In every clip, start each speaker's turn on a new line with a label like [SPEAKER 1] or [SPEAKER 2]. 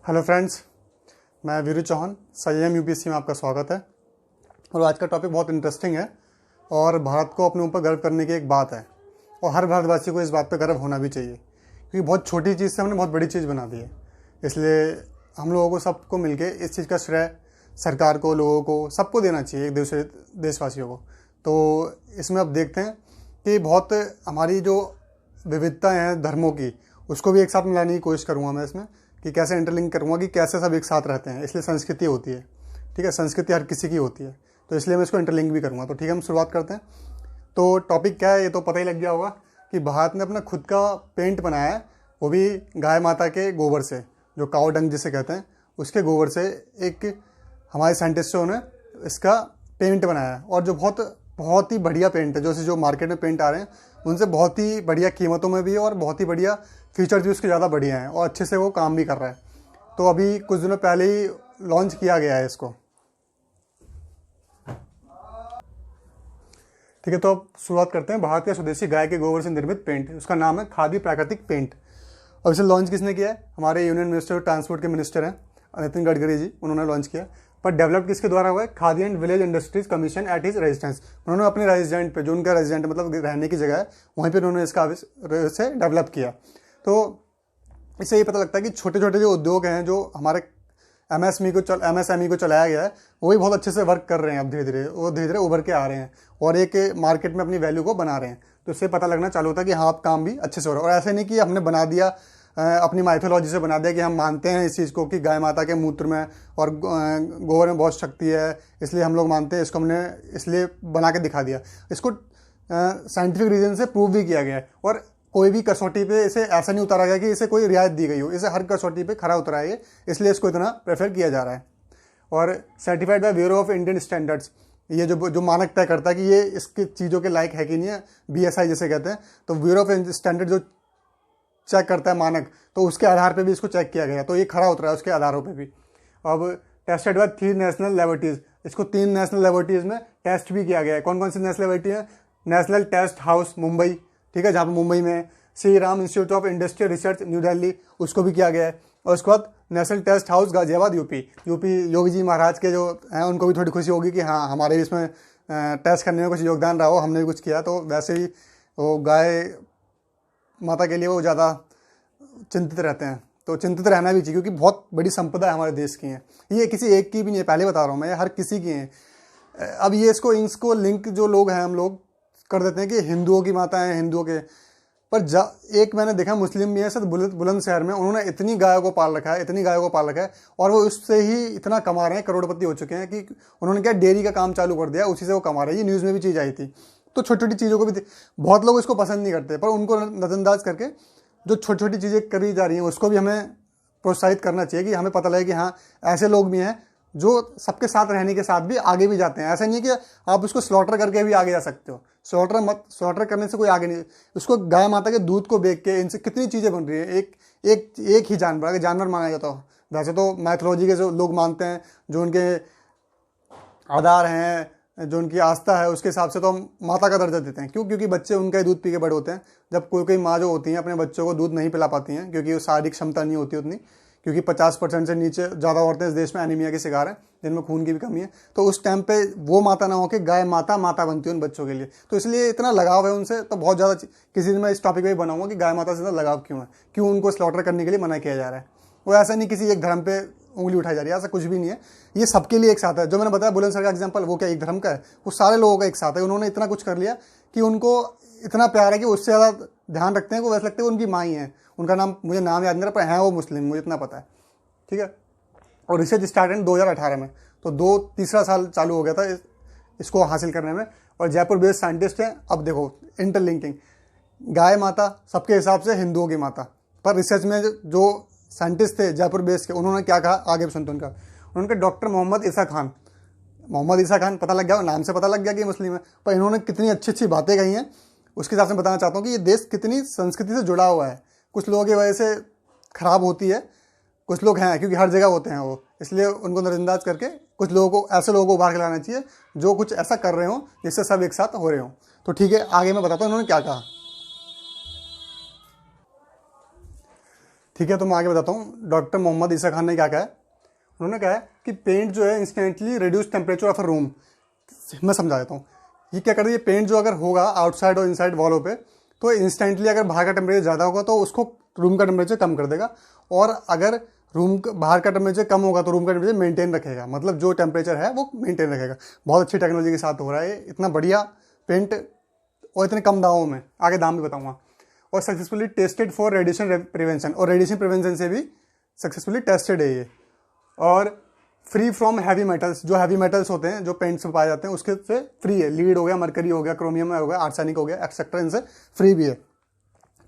[SPEAKER 1] Hello friends, मैं वीरू चौहान, संयम UPSC में आपका स्वागत है। और आज का टॉपिक बहुत इंटरेस्टिंग है और भारत को अपने ऊपर गर्व करने की एक बात है और हर भारतवासी को इस बात पर गर्व होना भी चाहिए, क्योंकि बहुत छोटी चीज़ से हमने बहुत बड़ी चीज़ बना दी है। इसलिए हम लोगों को सबको मिलके इस चीज़ का श्रेय सरकार को, लोगों को, सबको देना चाहिए, एक दूसरे देशवासियों को। तो इसमें अब देखते हैं कि बहुत हमारी जो विविधता हैं धर्मों की, उसको भी एक साथ मिलाने की कोशिश करूँगा मैं इसमें, कि कैसे इंटरलिंक करूँगा कि कैसे सब एक साथ रहते हैं। इसलिए संस्कृति होती है, ठीक है, संस्कृति हर किसी की होती है, तो इसलिए मैं इसको इंटरलिंक भी करूँगा। तो ठीक है, हम शुरुआत करते हैं। तो टॉपिक क्या है ये तो पता ही लग गया होगा कि भारत ने अपना खुद का पेंट बनाया है, वो भी गाय माता के गोबर से, जो काऊ डंग जिसे कहते हैं, उसके गोबर से एक हमारे साइंटिस्टों ने इसका पेंट बनाया है। और जो बहुत ही बढ़िया पेंट है, जो मार्केट में पेंट आ रहे हैं उनसे बहुत ही बढ़िया कीमतों में भी है और बहुत ही बढ़िया फीचर्स भी उसके ज़्यादा बढ़िया हैं और अच्छे से वो काम भी कर रहा है। तो अभी कुछ दिनों पहले ही लॉन्च किया गया है इसको। ठीक है, तो अब शुरुआत करते हैं। भारत के स्वदेशी गाय के गोबर से निर्मित पेंट, उसका नाम है खादी प्राकृतिक पेंट। और इसे लॉन्च किसने किया है? हमारे यूनियन मिनिस्टर ट्रांसपोर्ट के मिनिस्टर हैं नितिन गडकरी जी, उन्होंने लॉन्च किया। पर डेवलप किसके द्वारा हुआ है? Khadi and village industries commission at his residence. उन्होंने अपने रेजिडेंट पे, जो उनका रेजिडेंट मतलब रहने की जगह है, वहीं पर उन्होंने इसका से डेवलप किया। तो इससे ये पता लगता है कि छोटे छोटे जो उद्योग हैं, जो हमारे एमएसएमई को चलाया गया है, वो भी बहुत अच्छे से वर्क कर रहे हैं। अब धीरे धीरे उभर के आ रहे हैं और एक मार्केट में अपनी वैल्यू को बना रहे हैं। तो इससे पता लगना चालू होता है कि हाँ, अब काम भी अच्छे से हो रहा है। और ऐसे नहीं कि हमने बना दिया, अपनी माइथोलॉजी से बना दिया कि हम मानते हैं इस चीज़ को कि गाय माता के मूत्र में और गोबर में बहुत शक्ति है, इसलिए हम लोग मानते हैं इसको, हमने इसलिए बना के दिखा दिया। इसको साइंटिफिक रीजन से प्रूव भी किया गया है और कोई भी कसौटी पे इसे ऐसा नहीं उतारा गया कि इसे कोई रियायत दी गई हो। इसे हर कसौटी पे खरा उतरा है, इसलिए इसको इतना प्रेफर किया जा रहा है। और certified by bureau of Indian standards, ये जो मानक तय करता है कि ये इसकी चीज़ों के लायक है कि नहीं है, BSI जिसे कहते हैं। तो ब्यूरो ऑफ स्टैंडर्ड जो चेक करता है मानक, तो उसके आधार पे भी इसको चेक किया गया, तो ये खरा उतरा है उसके आधारों पे भी। अब टेस्टेड बाय 3 नेशनल लेबोरेटरीज, इसको 3 नेशनल लेबोरेटरीज में टेस्ट भी किया गया है। कौन कौन सी नेशनल लेबोरेटरी है? नेशनल टेस्ट हाउस मुंबई, ठीक है, जहाँ पर मुंबई में Shri Ram institute of industrial research new Delhi, उसको भी किया गया है। और उसके बाद national test house Ghaziabad UP Yogi ji Maharaj के जो हैं, उनको भी थोड़ी खुशी होगी कि हाँ, हमारे भी इसमें टेस्ट करने में कुछ योगदान रहा हो, हमने भी कुछ किया। तो वैसे ही वो गाय माता के लिए वो ज़्यादा चिंतित रहते हैं, तो चिंतित रहना भी चाहिए, क्योंकि बहुत बड़ी संपदा है हमारे देश की है। ये किसी एक की भी नहीं है, पहले बता रहा हूँ मैं, ये हर किसी की है। अब ये इसको लिंक जो लोग हैं, हम लोग कर देते हैं कि हिंदुओं की माता है, हिंदुओं के। पर एक मैंने देखा मुस्लिम भी है सर, बुलंदशहर में, उन्होंने इतनी गायों को पाल रखा है और वो उससे ही इतना कमा रहे हैं, करोड़पति हो चुके हैं कि उन्होंने क्या डेयरी का काम चालू कर दिया, उसी से वो कमा रहे हैं। ये न्यूज़ में भी चीज़ आई थी। तो छोटी छोटी चीज़ों को भी बहुत लोग इसको पसंद नहीं करते, पर उनको नज़रअंदाज करके जो छोटी छोटी चीज़ें करी जा रही हैं उसको भी हमें प्रोत्साहित करना चाहिए, कि हमें पता लगे कि हाँ, ऐसे लोग भी हैं जो सबके साथ रहने के साथ भी आगे भी जाते हैं। ऐसा नहीं है कि आप उसको स्लॉटर करके भी आगे जा सकते हो। स्लॉटर करने से कोई आगे नहीं। उसको गाय माता के दूध को बेच के इनसे कितनी चीज़ें बन रही है। एक ही जानवर, अगर जानवर माना जाता हो, वैसे तो मैथोलॉजी के जो लोग मानते हैं, जो उनके आधार हैं, जो उनकी आस्था है, उसके हिसाब से तो हम माता का दर्जा देते हैं। क्यों? क्योंकि बच्चे उनका ही दूध पी के बड़े होते हैं। जब कोई माँ जो होती हैं अपने बच्चों को दूध नहीं पिला पाती हैं, क्योंकि शारीरिक क्षमता नहीं होती उतनी, क्योंकि 50% से नीचे ज़्यादा औरतें इस देश में एनीमिया के शिकार हैं, जिनमें खून की भी कमी है। तो उस टाइम पे वो माता ना होकर गाय माता बनती है उन बच्चों के लिए। तो इसलिए इतना लगाव है उनसे। तो बहुत ज़्यादा किसी दिन मैं इस टॉपिक पर भी बनाऊंगा कि गाय माता से ज़्यादा लगाव क्यों है, क्यों उनको स्लॉटर करने के लिए मना किया जा रहा है। वो ऐसा नहीं किसी एक धर्म पे उंगली उठाई जा रही है, ऐसा कुछ भी नहीं है। ये सबके लिए एक साथ है। जो मैंने बताया बुलंदशहर का एग्जांपल, वो क्या एक धर्म का है? वो सारे लोगों का एक साथ है। उन्होंने इतना कुछ कर लिया कि उनको इतना प्यार है कि उससे ज़्यादा ध्यान रखते हैं कि वैसे लगते हैं उनकी माँ ही है। उनका नाम मुझे नाम याद नहीं रहा, पर हैं वो मुस्लिम, मुझे इतना पता है, ठीक है। और रिसर्च स्टार्ट है 2018 में, तो तीसरा साल चालू हो गया था इसको हासिल करने में। और जयपुर बेस्ड साइंटिस्ट हैं। अब देखो इंटरलिंकिंग, गाय माता सबके हिसाब से हिंदुओं की माता, पर रिसर्च में जो साइंटिस्ट थे जयपुर बेस्ड के, उन्होंने क्या कहा आगे सुनते उनका। उन्होंने डॉक्टर मोहम्मद ईसा खान, पता लग गया, नाम से पता लग गया कि मुस्लिम है, पर इन्होंने कितनी अच्छी अच्छी बातें कही हैं, उसके हिसाब से बताना चाहता हूँ कि ये देश कितनी संस्कृति से जुड़ा हुआ है। कुछ लोगों की वजह से खराब होती है, कुछ लोग हैं क्योंकि हर जगह होते हैं वो, इसलिए उनको नज़रअंदाज करके कुछ लोगों को, ऐसे लोगों को उभार के लाना चाहिए जो कुछ ऐसा कर रहे हों जिससे सब एक साथ हो रहे हों। तो ठीक है, आगे मैं बताता हूँ उन्होंने क्या कहा। ठीक है, तो मैं आगे बताता हूँ। डॉक्टर मोहम्मद ईसा खान ने क्या कहा है, उन्होंने कहा है कि पेंट जो है instantly reduce temperature of a room. मैं समझा देता हूँ ये क्या कर रही है। पेंट जो अगर होगा आउटसाइड और इनसाइड वॉलों पे, तो इंस्टेंटली अगर बाहर का टेम्परेचर ज़्यादा होगा तो उसको रूम का टेम्परेचर कम कर देगा, और अगर बाहर का टेम्परेचर कम होगा तो रूम का टेम्परेचर मेंटेन रखेगा, मतलब जो टेम्परेचर है वो मेंटेन रखेगा। बहुत अच्छी टेक्नोलॉजी के साथ हो रहा है, इतना बढ़िया पेंट और इतने कम दामों में, आगे दाम भी बताऊंगा। और successfully tested for radiation prevention, और रेडिएशन प्रिवेंशन से भी सक्सेसफुली टेस्टेड है ये। और फ्री फ्रॉम हैवी मेटल्स, जो हैवी मेटल्स होते हैं जो पेंट्स में पाए जाते हैं उसके से फ्री है। लीड हो गया, मरकरी हो गया, क्रोमियम हो गया, आर्सेनिक हो गया, एक्सेट्रा, इनसे फ्री भी है।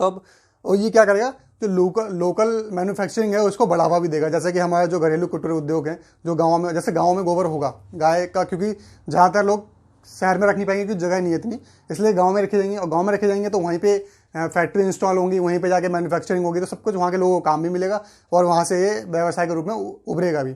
[SPEAKER 1] तो अब और ये क्या करेगा, जो लोकल मैन्युफैक्चरिंग है उसको बढ़ावा भी देगा। जैसे कि हमारे जो घरेलू कुटीर उद्योग हैं, जो गाँव में, जैसे गाँव में गोबर होगा गाय का, क्योंकि ज़्यादातर लोग शहर में रख नहीं पाएंगे क्योंकि जगह नहीं है इतनी, इसलिए गाँव में रखे जाएंगे। और गाँव में रखे जाएंगे तो वहीं पे फैक्ट्री इंस्टॉल होंगी, वहीं पे जाके मैन्युफैक्चरिंग होगी, तो सब कुछ वहाँ के लोगों को काम भी मिलेगा और वहाँ से ये व्यवसाय के रूप में उभरेगा भी।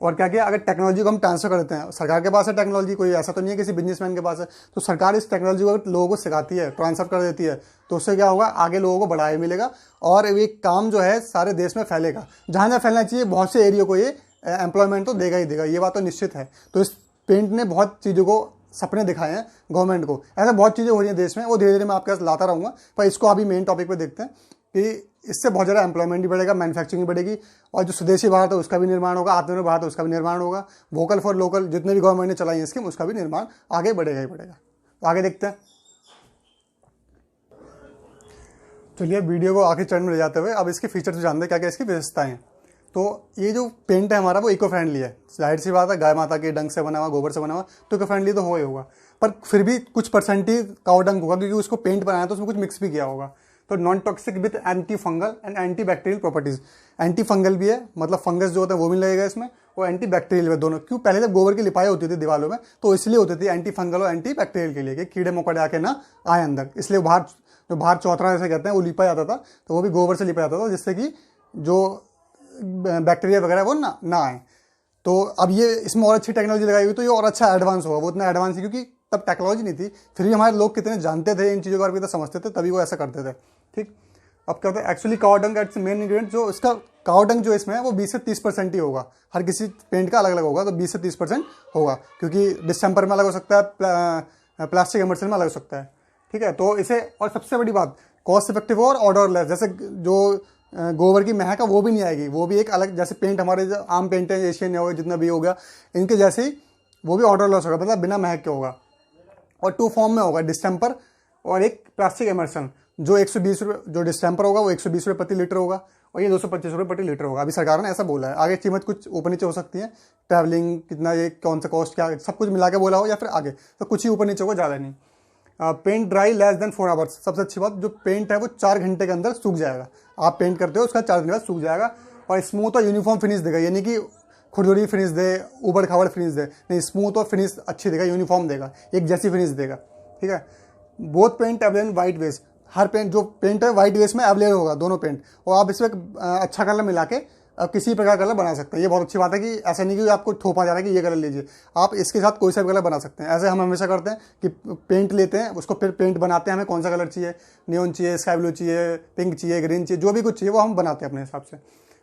[SPEAKER 1] और क्या अगर टेक्नोलॉजी को हम ट्रांसफर कर देते हैं, सरकार के पास है टेक्नोलॉजी, कोई ऐसा तो नहीं है किसी बिजनेसमैन के पास है, तो सरकार इस टेक्नोलॉजी को लोगों को सिखाती है, ट्रांसफर कर देती है, तो उससे क्या होगा, आगे लोगों को बढ़ावा मिलेगा और ये काम जो है सारे देश में फैलेगा। जहाँ जहाँ फैलना चाहिए बहुत से एरिया को ये एम्प्लॉयमेंट तो देगा ही देगा, ये बात तो निश्चित है। तो इस पेंट ने बहुत चीज़ों को सपने दिखाए हैं गवर्नमेंट को। ऐसा बहुत चीज़ें हो रही हैं देश में, वो धीरे धीरे मैं आपके पास लाता रहूँगा, पर इसको अभी मेन टॉपिक पे देखते हैं कि इससे बहुत ज़्यादा एम्प्लॉयमेंट भी बढ़ेगा, मैन्युफैक्चरिंग भी बढ़ेगी, और जो स्वदेशी भारत है उसका भी निर्माण होगा, आत्मनिर्भर भारत है उसका भी निर्माण होगा, वोकल फॉर लोकल जितने भी गवर्नमेंट ने चलाई है स्कीम उसका भी निर्माण आगे बढ़ेगा ही बढ़ेगा। तो आगे देखते हैं। चलिए वीडियो को आखिरी चरण में ले जाते हुए अब इसके फीचर्स जानते हैं, क्या क्या इसकी विशेषताएं हैं। तो ये जो पेंट है हमारा वो इको फ्रेंडली है, जाहिर सी बात है, गाय माता के डंग से बना हुआ, गोबर से बना हुआ, तो इको फ्रेंडली तो होगा ही होगा, पर फिर भी कुछ परसेंटेज काउ डंग होगा क्योंकि उसको पेंट बनाया तो उसमें कुछ मिक्स भी किया होगा। तो non toxic with anti fungal and anti bacterial properties, anti fungal भी है, मतलब फंगस जो होता है वो भी लगेगा इसमें, और एंटी बैक्टीरियल भी दोनों। क्यों, पहले जब गोबर की लिपाई होती थी दीवारों में तो इसलिए होती थी एंटी फंगल और एंटी बैक्टीरियल के लिए, कि कीड़े मकोड़े आके ना आए अंदर, इसलिए बाहर चौतरा जैसे कहते हैं वो लिपा जाता था, तो वो भी गोबर से लिपा जाता था जिससे कि जो बैक्टीरिया वगैरह वो ना आए। तो अब ये इसमें और अच्छी टेक्नोलॉजी लगाई हुई तो ये और अच्छा एडवांस होगा। वो इतना एडवांस है क्योंकि तब टेक्नोलॉजी नहीं थी, फिर भी हमारे लोग कितने जानते थे इन चीज़ों के बारे में, समझते थे, तभी वो ऐसा करते थे। ठीक, अब क्या होता है, actually cow dung it's main ingredient, जो इसका काउ डंग जो इसमें है वो 20 से 30% ही होगा। हर किसी पेंट का अलग अलग होगा, तो 20 से 30% होगा, क्योंकि डिस्टेम्पर में अलग हो सकता है, प्लास्टिक एमल्सन में अलग हो सकता है। ठीक है, तो इसे, और सबसे बड़ी बात, कॉस्ट इफेक्टिव और ऑर्डरलेस, जैसे जो गोबर की महक है वो भी नहीं आएगी, वो भी एक अलग, जैसे पेंट हमारे जो आम पेंट है एशियन हो जितना भी हो गया, इनके जैसे ही वो भी ऑर्डरलेस होगा, मतलब बिना महक के होगा, और 2 फॉर्म में होगा, डिस्टेम्पर और एक प्लास्टिक एमल्सन। जो 120 रुपये, जो डिस्टेम्पर होगा वो 120 रुपये प्रति लीटर होगा, और ये 225 रुपये प्रति लीटर होगा। अभी सरकार ने ऐसा बोला है, आगे कीमत कुछ ऊपर नीचे हो सकती है, ट्रैवलिंग कितना, ये कौन सा कॉस्ट क्या, सब कुछ मिला के बोला हो या फिर आगे, तो कुछ ही ऊपर नीचे होगा, ज़्यादा नहीं। Paint dry less than 4 hours, सबसे अच्छी बात, जो पेंट है वो 4 घंटे के अंदर सूख जाएगा। आप पेंट करते हो उसका 4 घंटे बाद सूख जाएगा, और स्मूथ और यूनिफॉर्म फिनिश देगा, यानी कि खुरदुरी फिनिश दे, उबड़ खाबड़ फिनिश दे नहीं, स्मूथ और फिनिश अच्छी देगा, यूनिफॉर्म देगा, एक जैसी फिनिश देगा। ठीक है, both paint available white base, हर पेंट जो पेंट है वाइट बेस में अवेलेबल होगा, दोनों पेंट, और आप इसमें अच्छा कलर मिला के किसी प्रकार कलर बना सकते हैं। ये बहुत अच्छी बात है कि ऐसा नहीं कि आपको थोपा जा रहा है कि ये कलर लीजिए, आप इसके साथ कोई सा भी कलर बना सकते हैं। ऐसे हम हमेशा करते हैं कि पेंट लेते हैं, उसको फिर पेंट बनाते हैं, हमें कौन सा कलर चाहिए, नियॉन चाहिए, स्काई ब्लू चाहिए, पिंक चाहिए, ग्रीन चाहिए, जो भी कुछ चाहिए वो हम बनाते हैं अपने हिसाब से,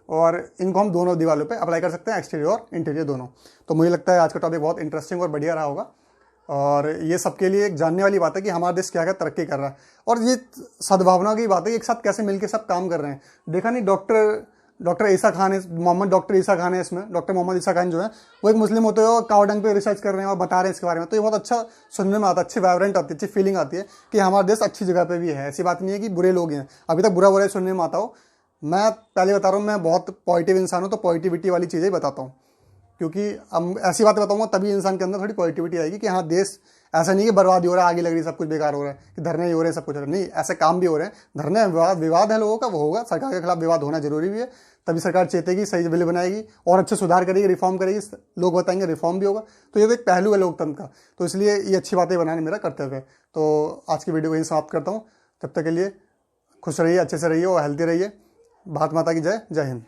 [SPEAKER 1] और इनको हम दोनों दीवारों पे अप्लाई कर सकते हैं, एक्सटीरियर और इंटीरियर दोनों। तो मुझे लगता है आज का टॉपिक बहुत इंटरेस्टिंग और बढ़िया रहा होगा, और ये सबके लिए एक जानने वाली बात है कि हमारा देश क्या क्या तरक्की कर रहा है, और ये सद्भावना की बात है कि एक साथ कैसे मिलकर सब काम कर रहे हैं। देखा नहीं, डॉक्टर ईसा खान है, डॉक्टर ईसा खान है इसमें, डॉक्टर मोहम्मद ईसा खान जो है वो एक मुस्लिम होते हुए काउ डंग पे रिसर्च कर रहे हैं और बता रहे हैं इसके बारे में। तो ये बहुत अच्छा सुनने में आता है, अच्छी वाइब्रेंट आती है, अच्छी फीलिंग आती है कि हमारा देश अच्छी जगह पे भी है। ऐसी बात नहीं है कि बुरे लोग हैं, अभी तक बुरा बुरा सुनने में आता हो। मैं पहले बता रहा हूँ, मैं बहुत पॉजिटिव इंसान हूँ, तो पॉजिटिविटी वाली चीज़ें बताता हूँ, क्योंकि अब ऐसी बातें बताऊंगा तभी इंसान के अंदर थोड़ी पॉजिटिविटी आएगी कि हाँ, देश ऐसा नहीं कि बर्बाद हो रहा है, आगे लग रही, सब कुछ बेकार हो रहा है, कि धरने ही हो रहे हैं, सब कुछ हो रहा है, नहीं, ऐसे काम भी हो रहे हैं। धरने विवाद है लोगों का, वो होगा, सरकार के खिलाफ विवाद होना जरूरी भी है, तभी सरकार चेतेगी, सही बिल बनाएगी और अच्छे सुधार करेगी, रिफॉर्म करेगी, लोग बताएंगे रिफॉर्म भी होगा। तो ये तो एक पहलू है लोकतंत्र का, तो इसलिए ये अच्छी बातें बनाने मेरा कर्तव्य है। तो आज की वीडियो को यहीं समाप्त करता हूँ, तब तक के लिए खुश रहिए, अच्छे से रहिए और हेल्दी रहिए। भारत माता की जय, जय हिंद।